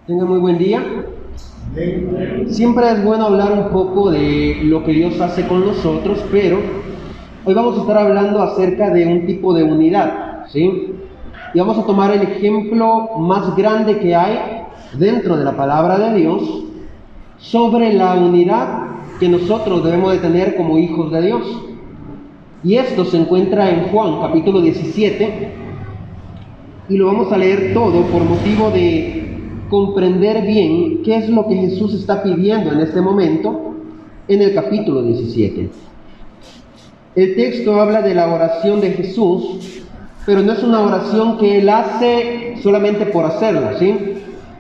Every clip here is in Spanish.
Tengan muy buen día. Siempre es bueno hablar un poco de lo que Dios hace con nosotros, pero hoy vamos a estar hablando acerca de un tipo de unidad, ¿sí? Y vamos a tomar el ejemplo más grande que hay dentro de la palabra de Dios sobre la unidad que nosotros debemos de tener como hijos de Dios. Y esto se encuentra en Juan capítulo 17 y lo vamos a leer todo por motivo de comprender bien qué es lo que Jesús está pidiendo en este momento en el capítulo 17. El texto habla de la oración de Jesús, pero no es una oración que Él hace solamente por hacerla, ¿sí?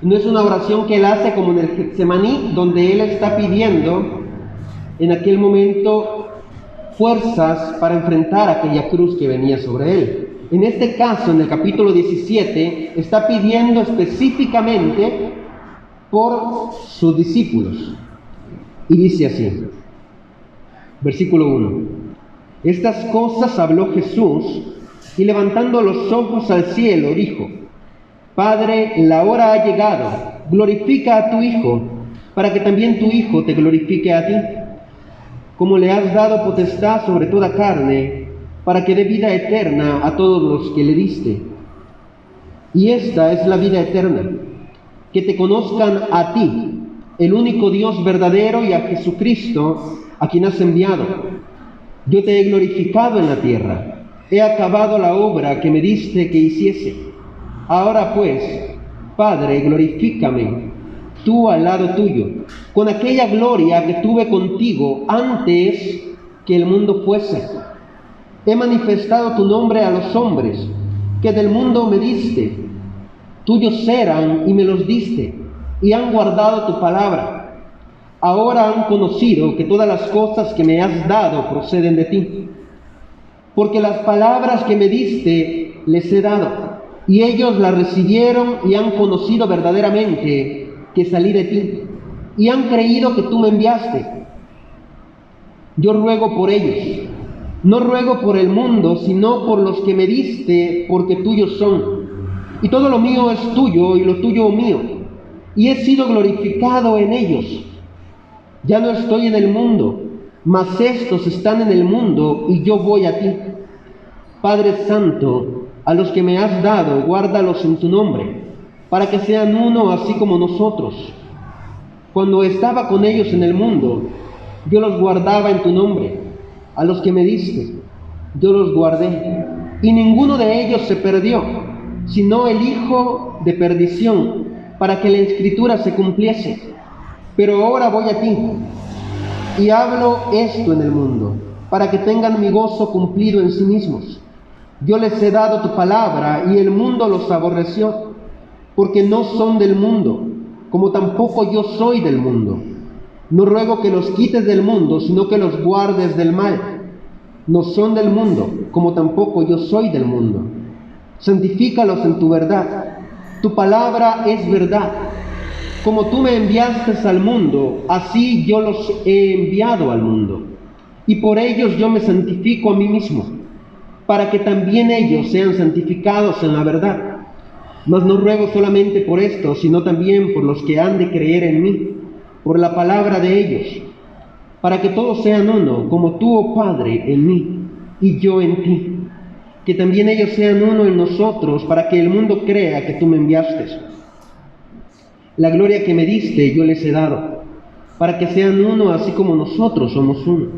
No es una oración que Él hace como en el Getsemaní, donde Él está pidiendo en aquel momento fuerzas para enfrentar aquella cruz que venía sobre Él. En este caso, en el capítulo 17, está pidiendo específicamente por sus discípulos. Y dice así, versículo 1. Estas cosas habló Jesús y levantando los ojos al cielo dijo, Padre, la hora ha llegado, glorifica a tu Hijo, para que también tu Hijo te glorifique a ti, como le has dado potestad sobre toda carne, para que dé vida eterna a todos los que le diste. Y esta es la vida eterna, que te conozcan a ti, el único Dios verdadero, y a Jesucristo, a quien has enviado. Yo te he glorificado en la tierra, he acabado la obra que me diste que hiciese. Ahora pues, Padre, glorifícame, tú al lado tuyo, con aquella gloria que tuve contigo antes que el mundo fuese. He manifestado tu nombre a los hombres, que del mundo me diste. Tuyos eran y me los diste, y han guardado tu palabra. Ahora han conocido que todas las cosas que me has dado proceden de ti. Porque las palabras que me diste les he dado, y ellos las recibieron y han conocido verdaderamente que salí de ti, y han creído que tú me enviaste. Yo ruego por ellos. No ruego por el mundo, sino por los que me diste, porque tuyos son. Y todo lo mío es tuyo, y lo tuyo mío. Y he sido glorificado en ellos. Ya no estoy en el mundo, mas estos están en el mundo, y yo voy a ti. Padre Santo, a los que me has dado, guárdalos en tu nombre, para que sean uno así como nosotros. Cuando estaba con ellos en el mundo, yo los guardaba en tu nombre. A los que me diste, yo los guardé, y ninguno de ellos se perdió, sino el hijo de perdición, para que la escritura se cumpliese. Pero ahora voy a ti, y hablo esto en el mundo, para que tengan mi gozo cumplido en sí mismos. Yo les he dado tu palabra, y el mundo los aborreció, porque no son del mundo, como tampoco yo soy del mundo. No ruego que los quites del mundo, sino que los guardes del mal. No son del mundo, como tampoco yo soy del mundo. Santifícalos en tu verdad. Tu palabra es verdad. Como tú me enviaste al mundo, así yo los he enviado al mundo. Y por ellos yo me santifico a mí mismo, para que también ellos sean santificados en la verdad. Mas no ruego solamente por esto, sino también por los que han de creer en mí, por la palabra de ellos, para que todos sean uno, como tú, oh Padre, en mí, y yo en ti, que también ellos sean uno en nosotros, para que el mundo crea que tú me enviaste. La gloria que me diste yo les he dado, para que sean uno así como nosotros somos uno.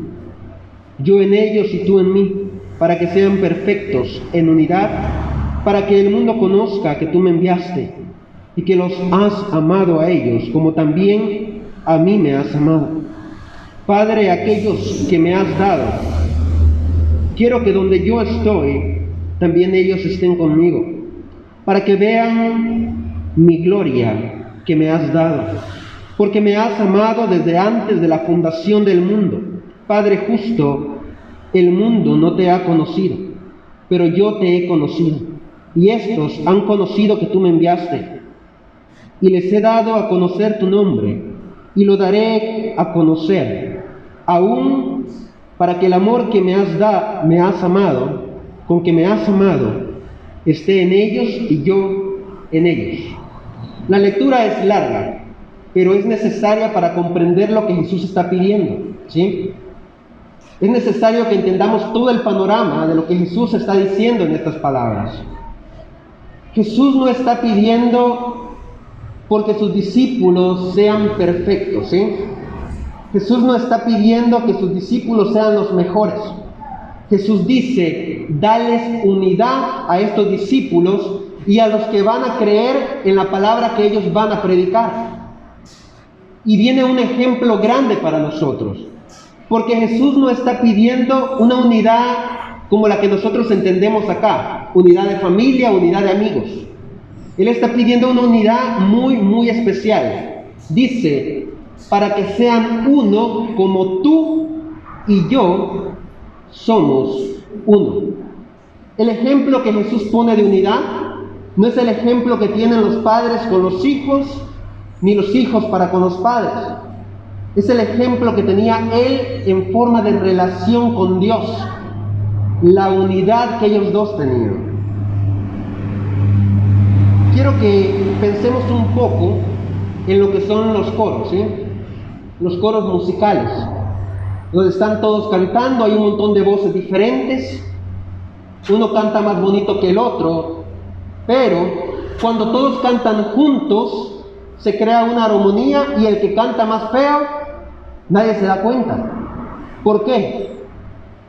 Yo en ellos y tú en mí, para que sean perfectos en unidad, para que el mundo conozca que tú me enviaste, y que los has amado a ellos, como también a mí me has amado. Padre, aquellos que me has dado, quiero que donde yo estoy, también ellos estén conmigo, para que vean mi gloria que me has dado, porque me has amado desde antes de la fundación del mundo. Padre justo, el mundo no te ha conocido, pero yo te he conocido, y estos han conocido que tú me enviaste, y les he dado a conocer tu nombre, y lo daré a conocer, aún para que el amor que me has amado, con que me has amado, esté en ellos y yo en ellos. La lectura es larga, pero es necesaria para comprender lo que Jesús está pidiendo, ¿sí? Es necesario que entendamos todo el panorama de lo que Jesús está diciendo en estas palabras. Jesús no está pidiendo porque sus discípulos sean perfectos, ¿sí? Jesús no está pidiendo que sus discípulos sean los mejores. Jesús dice, dales unidad a estos discípulos y a los que van a creer en la palabra que ellos van a predicar. Y viene un ejemplo grande para nosotros, porque Jesús no está pidiendo una unidad como la que nosotros entendemos acá, unidad de familia, unidad de amigos. Él está pidiendo una unidad muy, muy especial. Dice, para que sean uno como tú y yo somos uno. El ejemplo que Jesús pone de unidad no es el ejemplo que tienen los padres con los hijos, ni los hijos para con los padres. Es el ejemplo que tenía Él en forma de relación con Dios, la unidad que ellos dos tenían. Quiero que pensemos un poco en lo que son los coros, ¿sí? Los coros musicales, donde están todos cantando, hay un montón de voces diferentes, uno canta más bonito que el otro, pero cuando todos cantan juntos, se crea una armonía y el que canta más feo, nadie se da cuenta. ¿Por qué?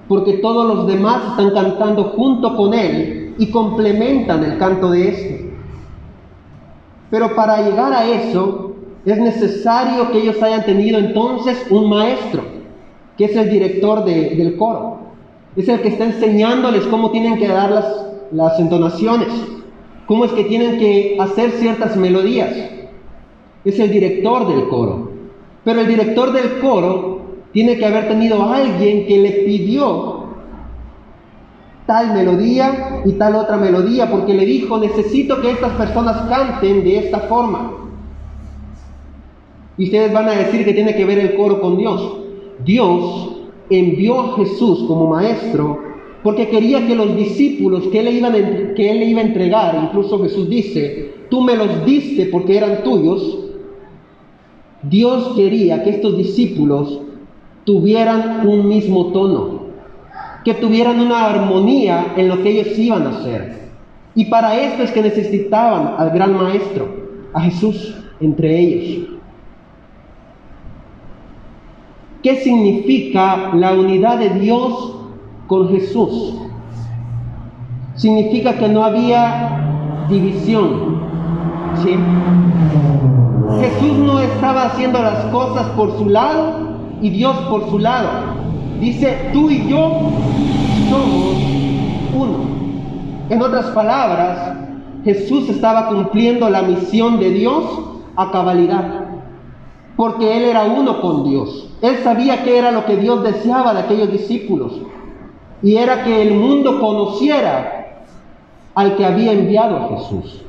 Porque todos los demás están cantando junto con él y complementan el canto de este. Pero para llegar a eso, es necesario que ellos hayan tenido entonces un maestro, que es el director del coro. Es el que está enseñándoles cómo tienen que dar las entonaciones, cómo es que tienen que hacer ciertas melodías. Es el director del coro. Pero el director del coro tiene que haber tenido a alguien que le pidió tal melodía y tal otra melodía, porque le dijo, necesito que estas personas canten de esta forma. Y ustedes van a decir que tiene que ver el coro con Dios. Dios envió a Jesús como maestro porque quería que los discípulos que él le iba a entregar, incluso Jesús dice, tú me los diste porque eran tuyos. Dios quería que estos discípulos tuvieran un mismo tono, que tuvieran una armonía en lo que ellos iban a hacer. Y para esto es que necesitaban al gran maestro, a Jesús, entre ellos. ¿Qué significa la unidad de Dios con Jesús? Significa que no había división, ¿sí? Jesús no estaba haciendo las cosas por su lado y Dios por su lado. Dice, tú y yo somos uno. En otras palabras, Jesús estaba cumpliendo la misión de Dios a cabalidad, porque Él era uno con Dios. Él sabía qué era lo que Dios deseaba de aquellos discípulos, y era que el mundo conociera al que había enviado a Jesús.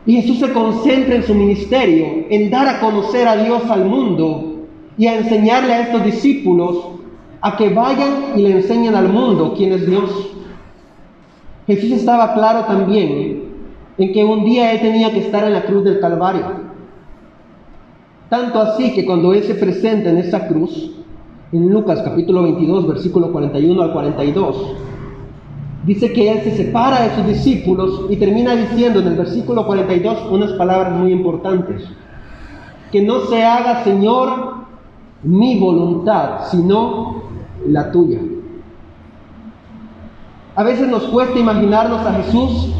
Y Jesús se concentra en su ministerio, en dar a conocer a Dios al mundo y a enseñarle a estos discípulos a que vayan y le enseñen al mundo quién es Dios. Jesús estaba claro también en que un día Él tenía que estar en la cruz del Calvario. Tanto así que cuando Él se presenta en esa cruz, en Lucas capítulo 22, versículo 41 al 42, dice que Él se separa de sus discípulos y termina diciendo en el versículo 42 unas palabras muy importantes. Que no se haga, Señor, mi voluntad, sino la tuya. A veces nos cuesta imaginarnos a Jesús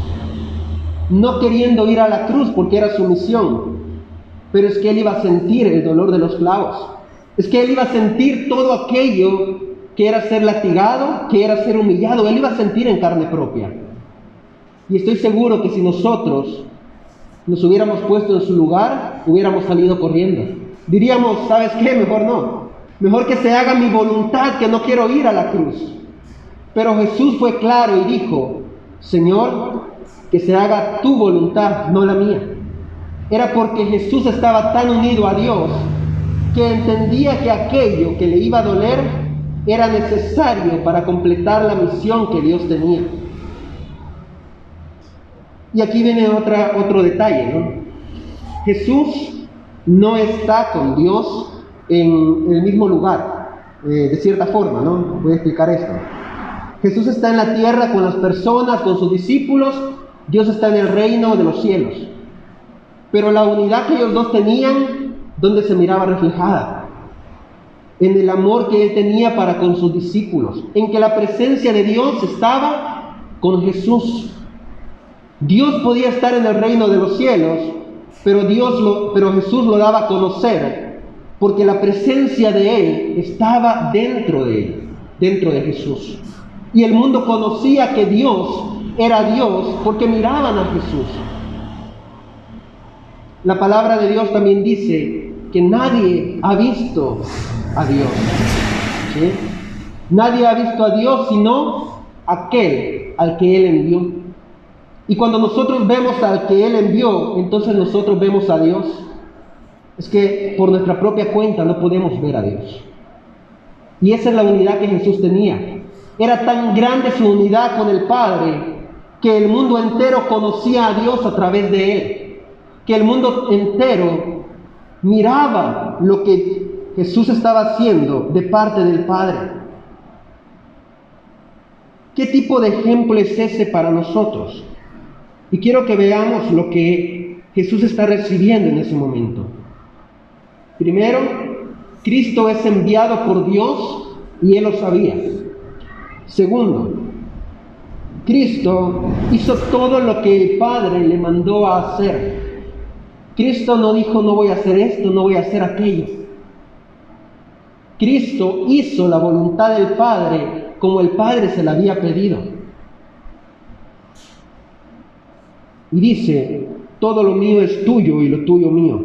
no queriendo ir a la cruz porque era su misión, pero es que Él iba a sentir el dolor de los clavos. Es que Él iba a sentir todo aquello que era ser latigado, que era ser humillado. Él iba a sentir en carne propia. Y estoy seguro que si nosotros nos hubiéramos puesto en su lugar, hubiéramos salido corriendo. Diríamos, ¿sabes qué? Mejor no. Mejor que se haga mi voluntad, que no quiero ir a la cruz. Pero Jesús fue claro y dijo, Señor, que se haga tu voluntad, no la mía. Era porque Jesús estaba tan unido a Dios que entendía que aquello que le iba a doler era necesario para completar la misión que Dios tenía. Y aquí viene otro detalle, ¿no? Jesús no está con Dios en el mismo lugar, de cierta forma, ¿no? Voy a explicar esto. Jesús está en la tierra con las personas, con sus discípulos. Dios está en el reino de los cielos. Pero la unidad que ellos dos tenían, ¿dónde se miraba reflejada? En el amor que Él tenía para con sus discípulos, en que la presencia de Dios estaba con Jesús. Dios podía estar en el reino de los cielos, pero Jesús lo daba a conocer, porque la presencia de Él estaba dentro de Él, dentro de Jesús. Y el mundo conocía que Dios era Dios porque miraban a Jesús. La palabra de Dios también dice que nadie ha visto a Dios, ¿sí? Nadie ha visto a Dios sino aquel al que Él envió. Y cuando nosotros vemos al que Él envió, entonces nosotros vemos a Dios. Es que por nuestra propia cuenta no podemos ver a Dios. Y esa es la unidad que Jesús tenía. Era tan grande su unidad con el Padre que el mundo entero conocía a Dios a través de Él. Que el mundo entero miraba lo que Jesús estaba haciendo de parte del Padre. ¿Qué tipo de ejemplo es ese para nosotros? Y quiero que veamos lo que Jesús está recibiendo en ese momento. Primero, Cristo es enviado por Dios y Él lo sabía. Segundo, Cristo hizo todo lo que el Padre le mandó a hacer. Cristo no dijo, no voy a hacer esto, no voy a hacer aquello. Cristo hizo la voluntad del Padre como el Padre se la había pedido. Y dice, todo lo mío es tuyo y lo tuyo mío.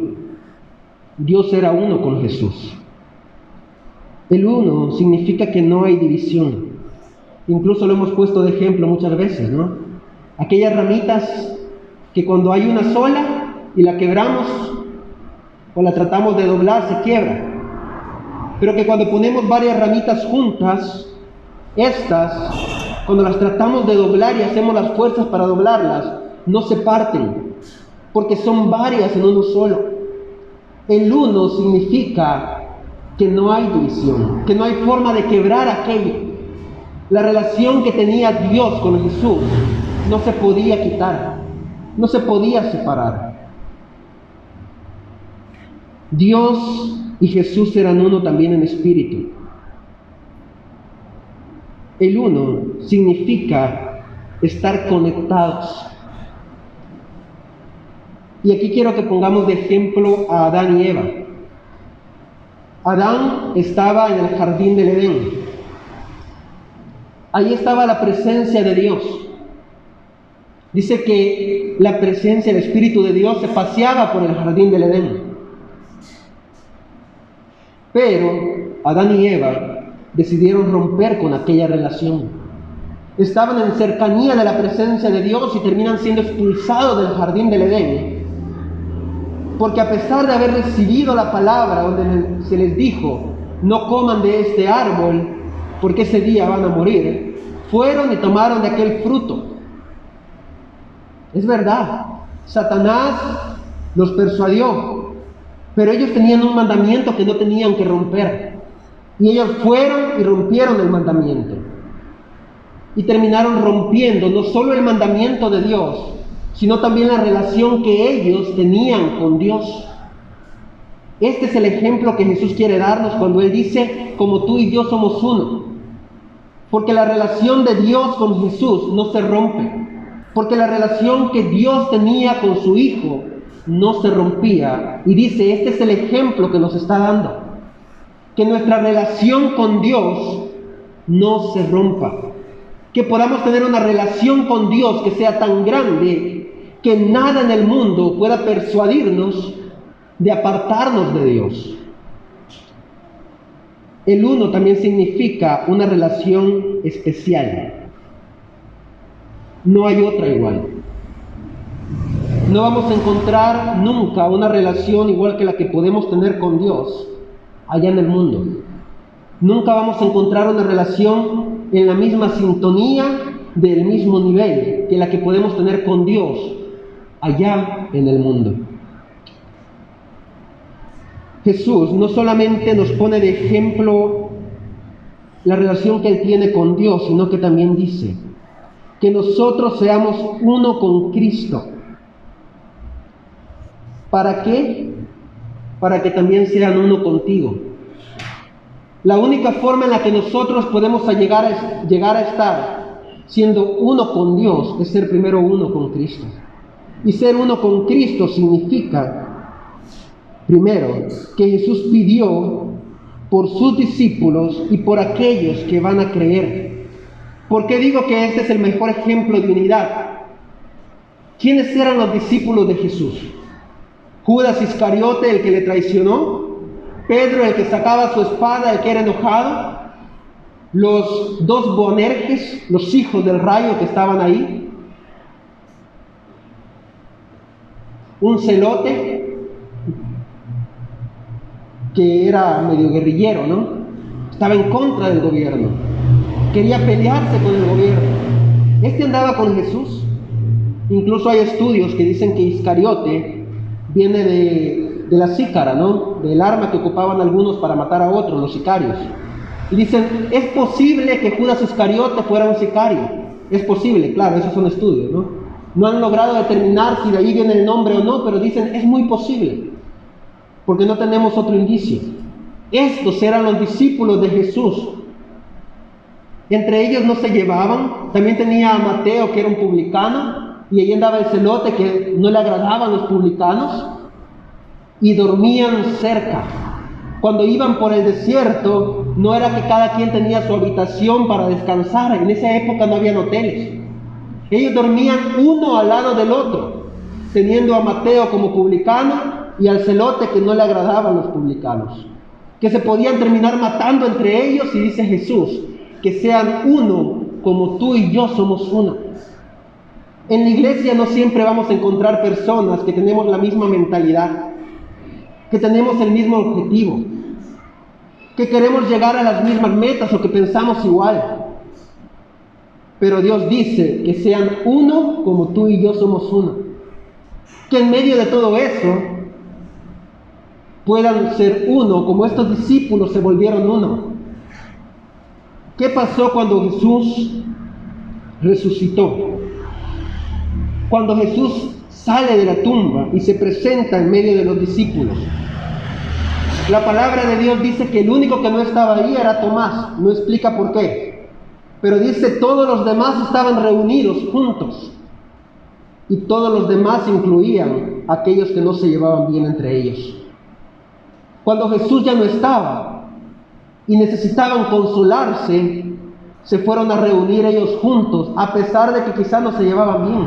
Dios era uno con Jesús. El uno significa que no hay división. Incluso lo hemos puesto de ejemplo muchas veces, ¿no? Aquellas ramitas que cuando hay una sola y la quebramos o la tratamos de doblar, se quiebra. Pero que cuando ponemos varias ramitas juntas, estas, cuando las tratamos de doblar y hacemos las fuerzas para doblarlas, no se parten, porque son varias en uno solo. El uno significa que no hay división, que no hay forma de quebrar aquello. La relación que tenía Dios con Jesús no se podía quitar, no se podía separar. Dios y Jesús eran uno también en espíritu. El uno significa estar conectados. Y aquí quiero que pongamos de ejemplo a Adán y Eva. Adán estaba en el jardín del Edén. Ahí estaba la presencia de Dios. Dice que la presencia, el Espíritu de Dios se paseaba por el jardín del Edén. Pero Adán y Eva decidieron romper con aquella relación. Estaban en cercanía de la presencia de Dios y terminan siendo expulsados del jardín del Edén. Porque a pesar de haber recibido la palabra donde se les dijo, no coman de este árbol, porque ese día van a morir, fueron y tomaron de aquel fruto. Es verdad, Satanás los persuadió, pero ellos tenían un mandamiento que no tenían que romper. Y ellos fueron y rompieron el mandamiento. Y terminaron rompiendo no solo el mandamiento de Dios, sino también la relación que ellos tenían con Dios. Este es el ejemplo que Jesús quiere darnos cuando Él dice, como tú y yo somos uno. Porque la relación de Dios con Jesús no se rompe. Porque la relación que Dios tenía con su Hijo no se rompía. Y dice, este es el ejemplo que nos está dando. Que nuestra relación con Dios no se rompa. Que podamos tener una relación con Dios que sea tan grande que nada en el mundo pueda persuadirnos de apartarnos de Dios. El uno también significa una relación especial. No hay otra igual. No vamos a encontrar nunca una relación igual que la que podemos tener con Dios allá en el mundo. Nunca vamos a encontrar una relación en la misma sintonía, del mismo nivel que la que podemos tener con Dios allá en el mundo. Jesús no solamente nos pone de ejemplo la relación que Él tiene con Dios, sino que también dice que nosotros seamos uno con Cristo. ¿Para qué? Para que también sean uno contigo. La única forma en la que nosotros podemos llegar a estar siendo uno con Dios es ser primero uno con Cristo. Y ser uno con Cristo significa, primero, que Jesús pidió por sus discípulos y por aquellos que van a creer. ¿Por qué digo que este es el mejor ejemplo de unidad? ¿Quiénes eran los discípulos de Jesús? Judas Iscariote, el que le traicionó. Pedro, el que sacaba su espada, el que era enojado. Los dos Boanerges, los hijos del rayo que estaban ahí. Un celote que era medio guerrillero, ¿no? Estaba en contra del gobierno. Quería pelearse con el gobierno. Este andaba con Jesús. Incluso hay estudios que dicen que Iscariote viene de la sícara, ¿no? Del arma que ocupaban algunos para matar a otros, los sicarios. Y dicen, es posible que Judas Iscariote fuera un sicario. Es posible, claro, esos son estudios, ¿no? No han logrado determinar si de ahí viene el nombre o no, pero dicen, es muy posible, porque no tenemos otro indicio. Estos eran los discípulos de Jesús. Entre ellos no se llevaban. También tenía a Mateo, que era un publicano, y ahí andaba el celote, que no le agradaban los publicanos, y dormían cerca. Cuando iban por el desierto, no era que cada quien tenía su habitación para descansar. En esa época no habían hoteles. Ellos dormían uno al lado del otro, teniendo a Mateo como publicano y al celote que no le agradaban los publicanos, que se podían terminar matando entre ellos. Y dice Jesús, que sean uno como tú y yo somos uno. En la iglesia no siempre vamos a encontrar personas que tenemos la misma mentalidad, que tenemos el mismo objetivo, que queremos llegar a las mismas metas o que pensamos igual. Pero Dios dice que sean uno como tú y yo somos uno. Que en medio de todo eso puedan ser uno como estos discípulos se volvieron uno. ¿Qué pasó cuando Jesús resucitó? Cuando Jesús sale de la tumba y se presenta en medio de los discípulos, la palabra de Dios dice que el único que no estaba ahí era Tomás. No explica por qué, pero dice todos los demás estaban reunidos juntos, y todos los demás incluían a aquellos que no se llevaban bien entre ellos. Cuando Jesús ya no estaba y necesitaban consolarse, se fueron a reunir ellos juntos, a pesar de que quizás no se llevaban bien,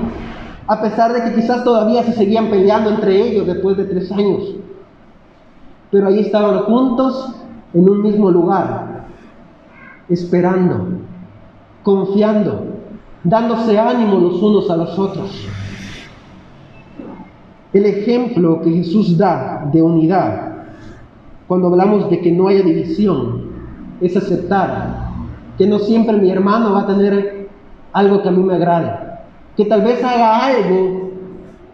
a pesar de que quizás todavía se seguían peleando entre ellos después de 3 años. Pero ahí estaban juntos en un mismo lugar, esperando, confiando, dándose ánimo los unos a los otros. El ejemplo que Jesús da de unidad, cuando hablamos de que no haya división, es aceptar que no siempre mi hermano va a tener algo que a mí me agrade, que tal vez haga algo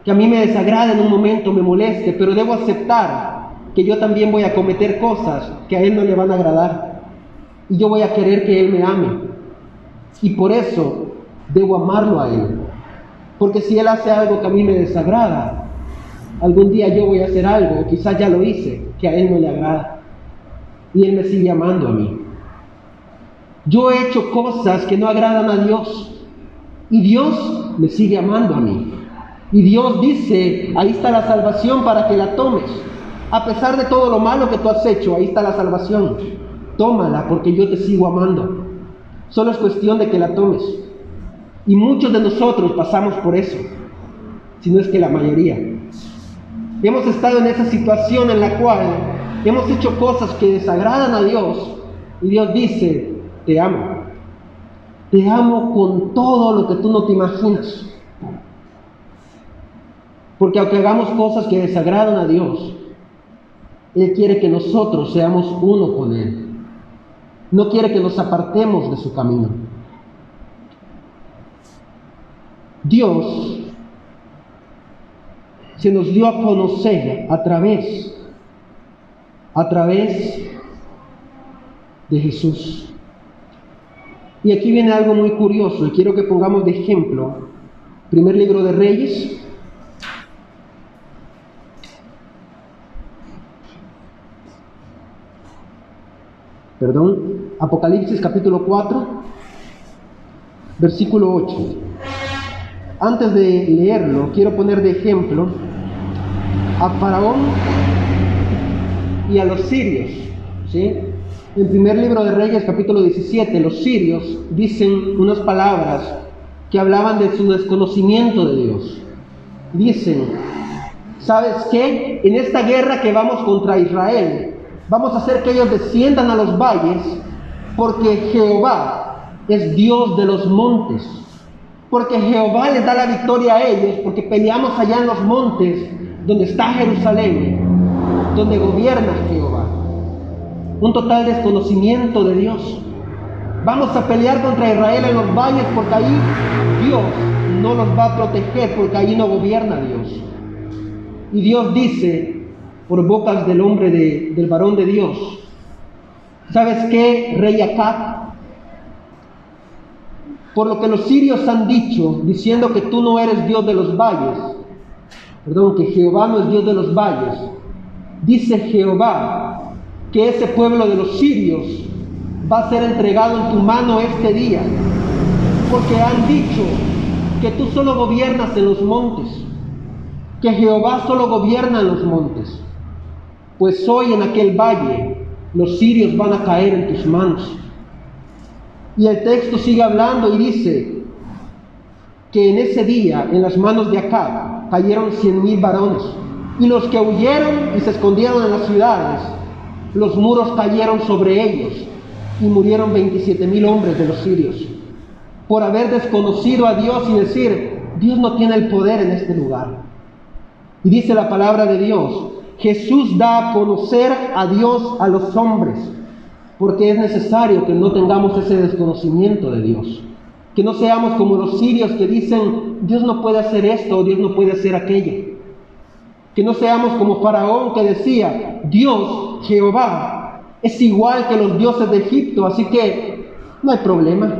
que a mí me desagrade en un momento, me moleste, pero debo aceptar que yo también voy a cometer cosas que a él no le van a agradar, y yo voy a querer que él me ame, y por eso debo amarlo a él, porque si él hace algo que a mí me desagrada, algún día yo voy a hacer algo, o quizás ya lo hice, que a él no le agrada, y él me sigue amando a mí. Yo he hecho cosas que no agradan a Dios, y Dios me sigue amando a mí. Y Dios dice, ahí está la salvación para que la tomes. A pesar de todo lo malo que tú has hecho, ahí está la salvación. Tómala porque yo te sigo amando. Solo es cuestión de que la tomes. Y muchos de nosotros pasamos por eso, si no es que la mayoría. Hemos estado en esa situación en la cual hemos hecho cosas que desagradan a Dios, y Dios dice, te amo. Te amo con todo lo que tú no te imaginas. Porque aunque hagamos cosas que desagradan a Dios, Él quiere que nosotros seamos uno con Él. No quiere que nos apartemos de su camino. Dios se nos dio a conocer a través a través de Jesús. Y aquí viene algo muy curioso y quiero que pongamos de ejemplo. Primer libro de Reyes. Apocalipsis capítulo 4, versículo 8. Antes de leerlo, quiero poner de ejemplo a Faraón y a los sirios, ¿sí? En primer libro de Reyes, capítulo 17, los sirios dicen unas palabras que hablaban de su desconocimiento de Dios. Dicen, ¿sabes qué? En esta guerra que vamos contra Israel, vamos a hacer que ellos desciendan a los valles, porque Jehová es Dios de los montes. Porque Jehová les da la victoria a ellos, porque peleamos allá en los montes, donde está Jerusalén, donde gobierna Jehová. Un total desconocimiento de Dios. Vamos a pelear contra Israel en los valles, porque ahí Dios no los va a proteger, porque ahí no gobierna Dios. Y Dios dice, por bocas del hombre, del varón de Dios, ¿sabes qué, rey Acab? Por lo que los sirios han dicho, diciendo que tú no eres Dios de los valles, que Jehová no es Dios de los valles, dice Jehová que ese pueblo de los sirios va a ser entregado en tu mano este día, porque han dicho que tú solo gobiernas en los montes, que Jehová solo gobierna en los montes. Pues hoy en aquel valle los sirios van a caer en tus manos. Y el texto sigue hablando y dice que en ese día, en las manos de Acab, cayeron 100,000 varones. Y los que huyeron y se escondieron en las ciudades, los muros cayeron sobre ellos y murieron 27,000 hombres de los sirios, por haber desconocido a Dios y decir, Dios no tiene el poder en este lugar. Y dice la palabra de Dios, Jesús da a conocer a Dios a los hombres, porque es necesario que no tengamos ese desconocimiento de Dios, que no seamos como los sirios que dicen, Dios no puede hacer esto o Dios no puede hacer aquello, que no seamos como Faraón que decía, Dios, Jehová, es igual que los dioses de Egipto, así que no hay problema,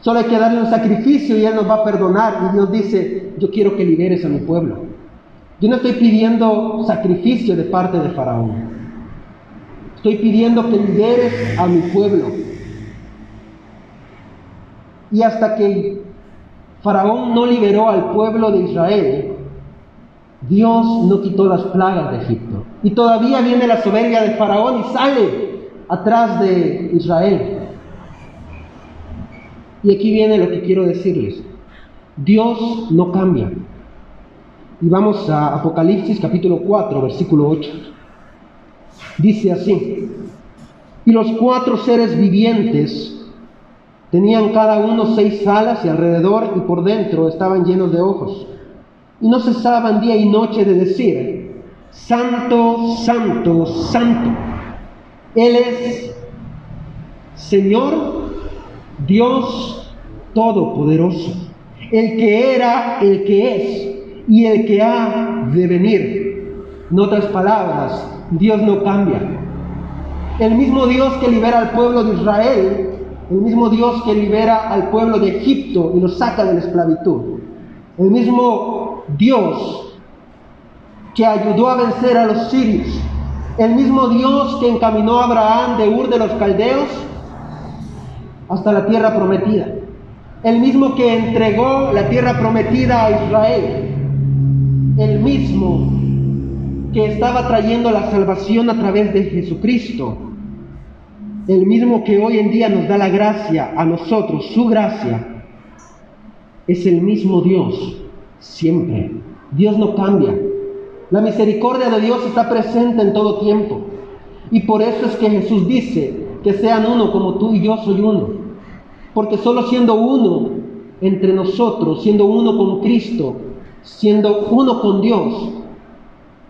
solo hay que darle un sacrificio y Él nos va a perdonar. Y Dios dice, yo quiero que liberes a mi pueblo. Yo no estoy pidiendo sacrificio de parte de Faraón. Estoy pidiendo que liberes a mi pueblo. Y hasta que Faraón no liberó al pueblo de Israel, Dios no quitó las plagas de Egipto. Y todavía viene la soberbia de Faraón y sale atrás de Israel. Y aquí viene lo que quiero decirles. Dios no cambia. Y vamos a Apocalipsis capítulo 4, versículo 8. Dice así, y los 4 seres vivientes tenían cada uno 6 alas y alrededor y por dentro estaban llenos de ojos. Y no cesaban día y noche de decir, Santo, Santo, Santo, Él es Señor, Dios Todopoderoso, el que era, el que es y el que ha de venir. En otras palabras, Dios no cambia. El mismo Dios que libera al pueblo de Israel, el mismo Dios que libera al pueblo de Egipto y lo saca de la esclavitud, el mismo Dios que ayudó a vencer a los sirios, el mismo Dios que encaminó a Abraham de Ur de los Caldeos hasta la tierra prometida, el mismo que entregó la tierra prometida a Israel, el mismo que estaba trayendo la salvación a través de Jesucristo, el mismo que hoy en día nos da la gracia a nosotros, su gracia, es el mismo Dios siempre. Dios no cambia. La misericordia de Dios está presente en todo tiempo. Y por eso es que Jesús dice que sean uno como tú y yo soy uno. Porque solo siendo uno entre nosotros, siendo uno con Cristo, siendo uno con Dios,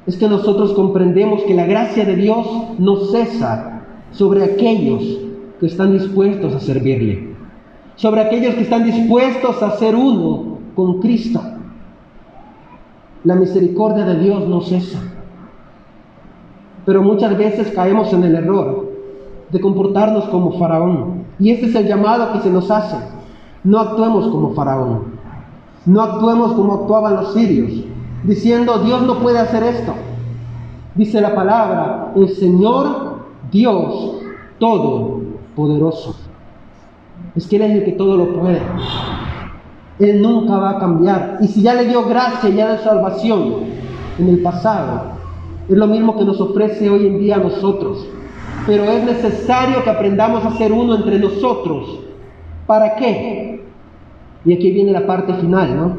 es que nosotros comprendemos que la gracia de Dios no cesa sobre aquellos que están dispuestos a servirle, sobre aquellos que están dispuestos a ser uno con Cristo. La misericordia de Dios no cesa. pero muchas veces caemos en el error de comportarnos como Faraón. Y este es el llamado que se nos hace. No actuemos como Faraón. No actuemos como actuaban los sirios, diciendo, Dios no puede hacer esto. Dice la palabra, el Señor Dios Todopoderoso. Es que Él es el que todo lo puede. Él nunca va a cambiar. Y si ya le dio gracia, ya de salvación en el pasado, es lo mismo que nos ofrece hoy en día a nosotros. Pero es necesario que aprendamos a ser uno entre nosotros. ¿Para qué? Y aquí viene la parte final, ¿no?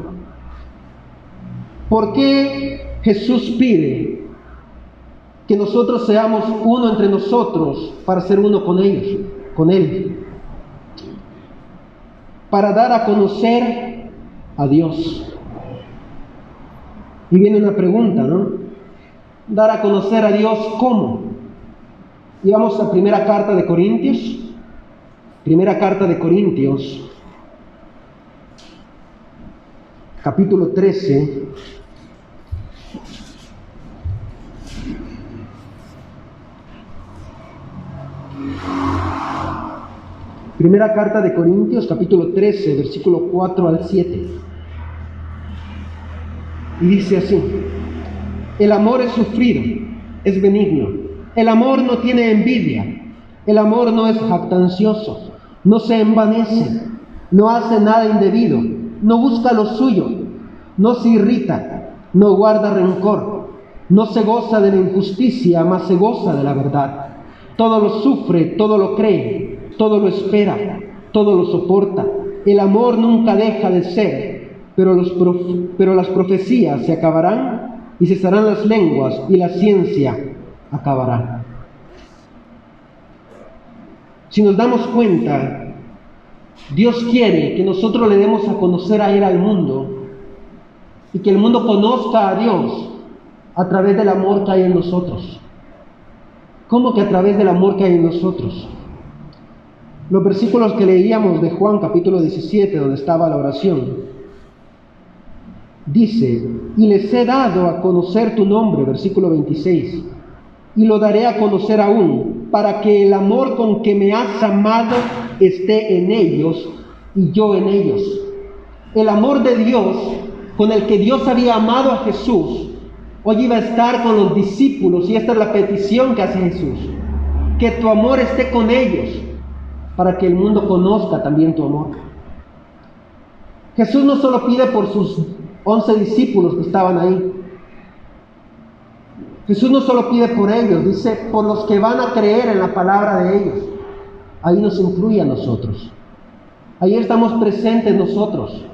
¿Por qué Jesús pide que nosotros seamos uno entre nosotros para ser uno con ellos, con Él? Para dar a conocer a Dios. Y viene una pregunta, ¿no? Dar a conocer a Dios, ¿cómo? Y vamos a primera carta de Corintios. Primera carta de Corintios, capítulo 13. Primera carta de Corintios, capítulo 13, versículo 4 al 7. Y dice así: el amor es sufrido, es benigno. El amor no tiene envidia. El amor no es jactancioso, no se envanece, no hace nada indebido, no busca lo suyo, no se irrita, no guarda rencor, no se goza de la injusticia, mas se goza de la verdad. Todo lo sufre, todo lo cree, todo lo espera, todo lo soporta. El amor nunca deja de ser, pero las profecías se acabarán y cesarán las lenguas y la ciencia acabará. Si nos damos cuenta, Dios quiere que nosotros le demos a conocer a Él al mundo y que el mundo conozca a Dios a través del amor que hay en nosotros. ¿Cómo que a través del amor que hay en nosotros? Los versículos que leíamos de Juan capítulo 17, donde estaba la oración, dice, y les he dado a conocer tu nombre, versículo 26, y lo daré a conocer aún, para que el amor con que me has amado esté en ellos y yo en ellos. El amor de Dios, con el que Dios había amado a Jesús, hoy iba a estar con los discípulos, y esta es la petición que hace Jesús: que tu amor esté con ellos, para que el mundo conozca también tu amor. Jesús no solo pide por sus 11 discípulos que estaban ahí. Jesús no solo pide por ellos, dice por los que van a creer en la palabra de ellos. Ahí nos incluye a nosotros. Ahí estamos presentes nosotros,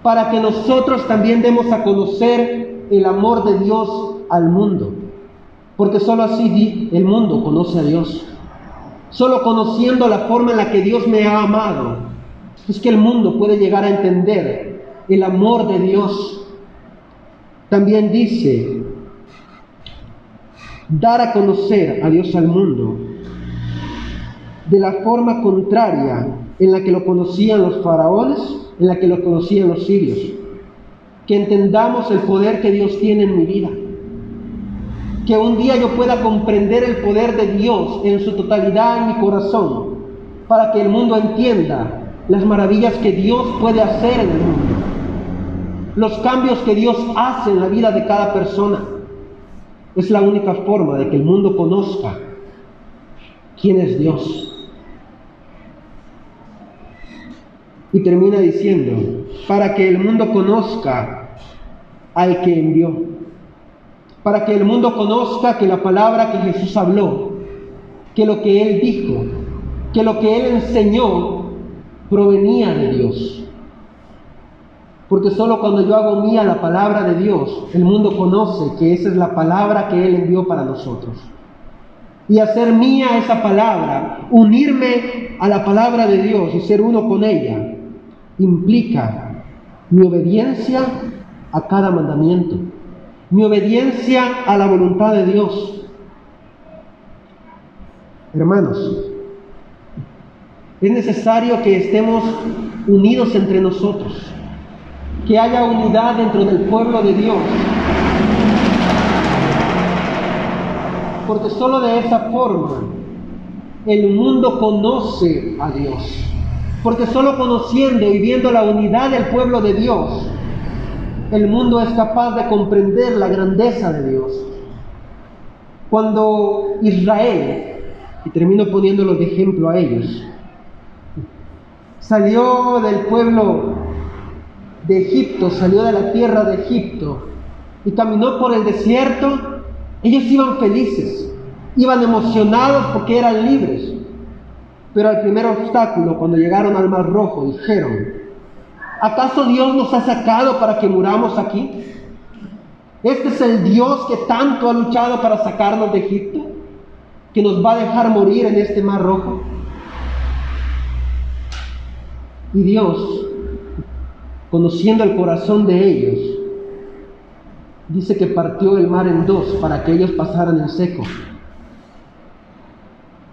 para que nosotros también demos a conocer el amor de Dios al mundo. Porque solo así el mundo conoce a Dios. Solo conociendo la forma en la que Dios me ha amado, es que el mundo puede llegar a entender el amor de Dios. También dice, dar a conocer a Dios al mundo de la forma contraria en la que lo conocían los faraones, en la que lo conocían los sirios. Que entendamos el poder que Dios tiene en mi vida. Que un día yo pueda comprender el poder de Dios en su totalidad en mi corazón, para que el mundo entienda las maravillas que Dios puede hacer en el mundo, los cambios que Dios hace en la vida de cada persona. Es la única forma de que el mundo conozca quién es Dios. Y termina diciendo, para que el mundo conozca al que envió. Para que el mundo conozca que la palabra que Jesús habló, que lo que Él dijo, que lo que Él enseñó, provenía de Dios. Porque solo cuando yo hago mía la palabra de Dios, el mundo conoce que esa es la palabra que Él envió para nosotros. Y hacer mía esa palabra, unirme a la palabra de Dios y ser uno con ella, implica mi obediencia a cada mandamiento, mi obediencia a la voluntad de Dios. Hermanos, es necesario que estemos unidos entre nosotros, que haya unidad dentro del pueblo de Dios. porque solo de esa forma el mundo conoce a Dios. Porque solo conociendo y viendo la unidad del pueblo de Dios, el mundo es capaz de comprender la grandeza de Dios. Cuando Israel, y termino poniéndolos de ejemplo a ellos, salió del pueblo de Egipto, salió de la tierra de Egipto y caminó por el desierto, ellos iban felices, iban emocionados porque eran libres. Pero al primer obstáculo, cuando llegaron al Mar Rojo, dijeron: ¿acaso Dios nos ha sacado para que muramos aquí? ¿Este es el Dios que tanto ha luchado para sacarnos de Egipto, que nos va a dejar morir en este Mar Rojo? Y Dios, conociendo el corazón de ellos, dice que partió el mar en dos para que ellos pasaran en seco.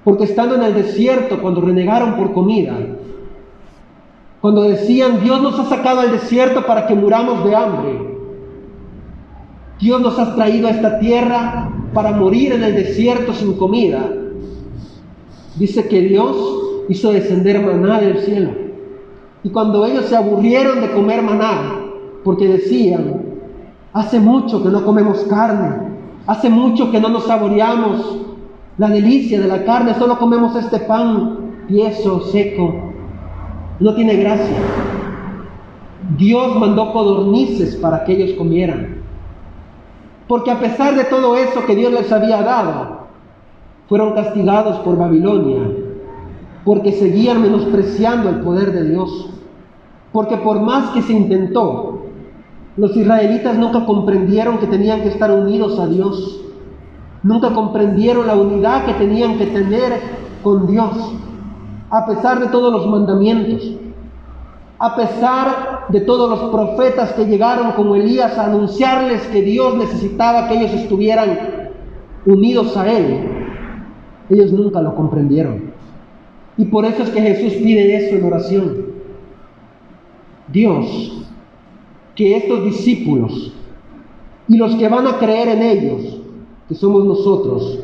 Porque estando en el desierto, cuando renegaron por comida, cuando decían: Dios nos ha sacado al desierto para que muramos de hambre, Dios nos ha traído a esta tierra para morir en el desierto sin comida, dice que Dios hizo descender maná del cielo. Y cuando ellos se aburrieron de comer maná, porque decían: hace mucho que no comemos carne, hace mucho que no nos saboreamos la delicia de la carne, solo comemos este pan tieso, seco, no tiene gracia. Dios mandó codornices para que ellos comieran, porque a pesar de todo eso que Dios les había dado, fueron castigados por Babilonia, porque seguían menospreciando el poder de Dios. Porque por más que se intentó, los israelitas nunca comprendieron que tenían que estar unidos a Dios. Nunca comprendieron la unidad que tenían que tener con Dios, a pesar de todos los mandamientos, a pesar de todos los profetas que llegaron como Elías a anunciarles que Dios necesitaba que ellos estuvieran unidos a Él. Ellos nunca lo comprendieron. Y por eso es que Jesús pide eso en oración: Dios, que estos discípulos y los que van a creer en ellos, que somos nosotros,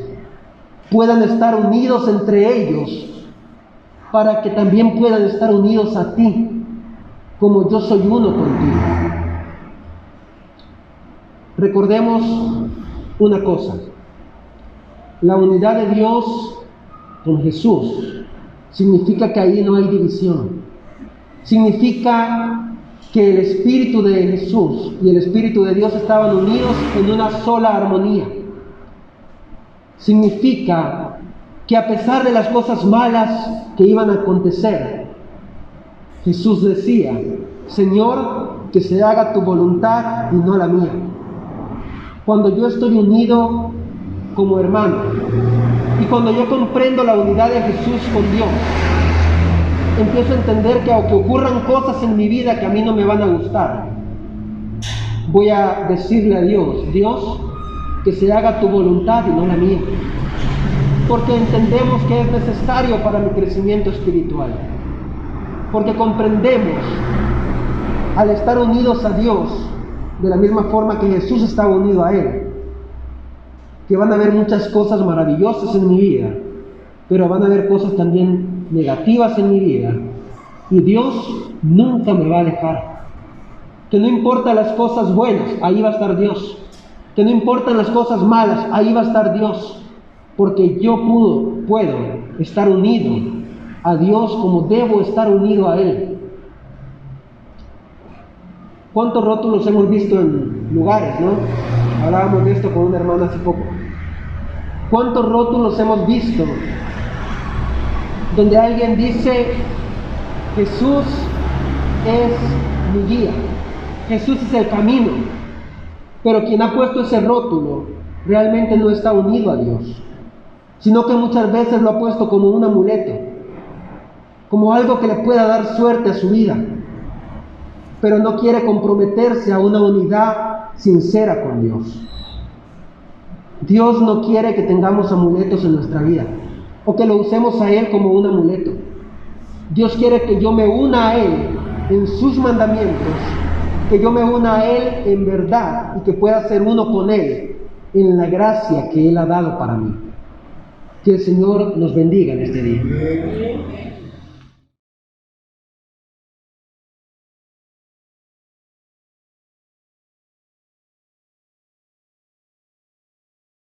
puedan estar unidos entre ellos, para que también puedan estar unidos a ti, como yo soy uno contigo. Recordemos una cosa: la unidad de Dios con Jesús significa que ahí no hay división. Significa que el Espíritu de Jesús y el Espíritu de Dios estaban unidos en una sola armonía. Significa que a pesar de las cosas malas que iban a acontecer, Jesús decía: Señor, que se haga tu voluntad y no la mía. Cuando yo estoy unido como hermano y cuando yo comprendo la unidad de Jesús con Dios, empiezo a entender que aunque ocurran cosas en mi vida que a mí no me van a gustar, voy a decirle a Dios: Dios, que se haga tu voluntad y no la mía, porque entendemos que es necesario para mi crecimiento espiritual, porque comprendemos, al estar unidos a Dios de la misma forma que Jesús estaba unido a Él, que van a haber muchas cosas maravillosas en mi vida, pero van a haber cosas también negativas en mi vida, y Dios nunca me va a dejar. Que no importan las cosas buenas, ahí va a estar Dios. Que no importan las cosas malas, ahí va a estar Dios, porque yo puedo estar unido a Dios como debo estar unido a Él. ¿Cuántos rótulos hemos visto en lugares, no? Hablábamos de esto con una hermana hace poco. ¿Cuántos rótulos hemos visto donde alguien dice: Jesús es mi guía, Jesús es el camino? Pero quien ha puesto ese rótulo realmente no está unido a Dios, sino que muchas veces lo ha puesto como un amuleto, como algo que le pueda dar suerte a su vida, pero no quiere comprometerse a una unidad sincera con Dios. Dios no quiere que tengamos amuletos en nuestra vida, o que lo usemos a Él como un amuleto. Dios quiere que yo me una a Él en sus mandamientos, que yo me una a Él en verdad y que pueda ser uno con Él, en la gracia que Él ha dado para mí. Que el Señor nos bendiga en este día.